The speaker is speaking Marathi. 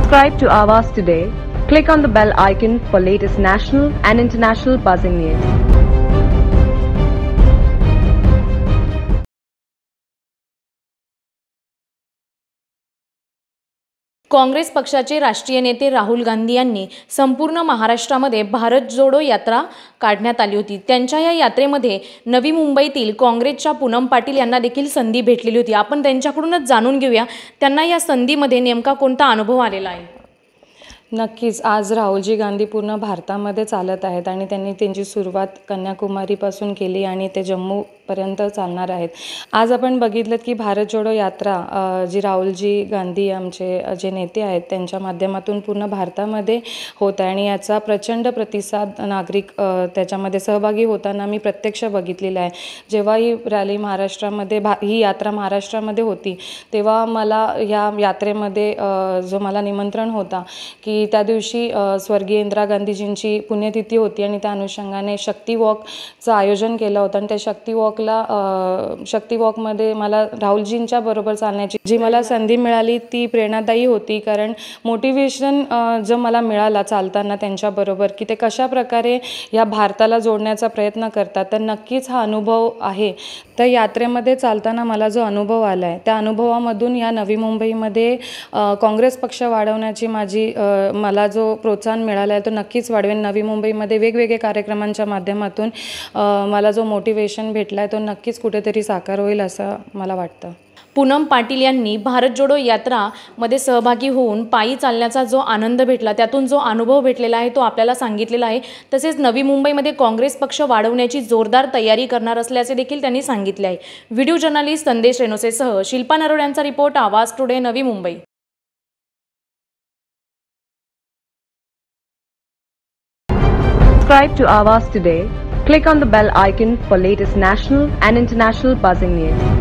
Subscribe to Awaaz today. Click on the bell icon for latest national and international buzzing news. Congress पक्षाचे राष्ट्रीय नेते राहुल गांधी यांनी संपूर्ण महाराष्ट्रामध्ये भारत जोडो यात्रा काढण्यात आली होती। त्यांच्या या यात्रेमध्ये नवी मुंबईतील काँग्रेसच्या पूनम पाटील यांना देखील संधी भेटलेली होती। आपण त्यांच्याकडूनच जाणून घेऊया त्यांना या संधीमध्ये नेमका कोणता अनुभव आलेला आहे। नक्कीच आज राहुलजी गांधी पूर्ण भारतामध्ये चालत आहेत आणि त्यांनी त्यांची सुरुवात कन्याकुमारीपासून केली आणि ते जम्मूपर्यंत चालणार आहेत। आज आपण बघितलं की भारत जोडो यात्रा जी राहुलजी गांधी आमचे जे नेते आहेत त्यांच्या माध्यमातून पूर्ण भारतामध्ये होत आहे आणि याचा प्रचंड प्रतिसाद नागरिक त्याच्यामध्ये सहभागी होताना मी प्रत्यक्ष बघितलेला आहे। जेव्हा ही रॅली महाराष्ट्रामध्ये ही यात्रा महाराष्ट्रामध्ये होती तेव्हा मला या यात्रेमध्ये जो मला निमंत्रण होता की त्या दिवशी स्वर्गीय इंदिरा गांधीजींची पुण्यतिथी होती आणि त्या अनुषंगाने शक्ती वॉकचं आयोजन केलं होतं आणि त्या शक्ती वॉकमध्ये मला राहुलजींच्या बरोबर चालण्याची जी मला संधी मिळाली ती प्रेरणादायी होती। कारण मोटिवेशन जो मला मिळाला चालताना त्यांच्याबरोबर की ते कशा प्रकारे या भारताला जोडण्याचा प्रयत्न करतात, तर नक्कीच हा अनुभव आहे। त्या यात्रेमध्ये चालताना मला जो अनुभव आला आहे त्या अनुभवामधून या नवी मुंबईमध्ये काँग्रेस पक्ष वाढवण्याची मला जो प्रोत्साहन मिळाला आहे तो नक्कीच वाढवेन। नवी मुंबईमध्ये वेगवेगळे कार्यक्रमांच्या माध्यमातून मला जो मोटिवेशन भेटला आहे तो नक्कीच कुठेतरी साकार होईल असं मला वाटतं। पूनम पाटील यांनी भारत जोडो यात्रा मध्ये सहभागी होऊन पायी चालण्याचा जो आनंद भेटला त्यातून जो अनुभव भेटलेला आहे तो आपल्याला सांगितलेला आहे। तसेच नवी मुंबईमध्ये काँग्रेस पक्ष वाढवण्याची जोरदार तयारी करणार असल्याचे देखील त्यांनी सांगितले आहे। व्हिडिओ जर्नलिस्ट संदेश रेणोसेसह शिल्पा नरोड यांचा रिपोर्ट, आवाज today, Navi Mumbai. Subscribe to Awaaz today. Click on the bell icon for latest national and international buzzing news.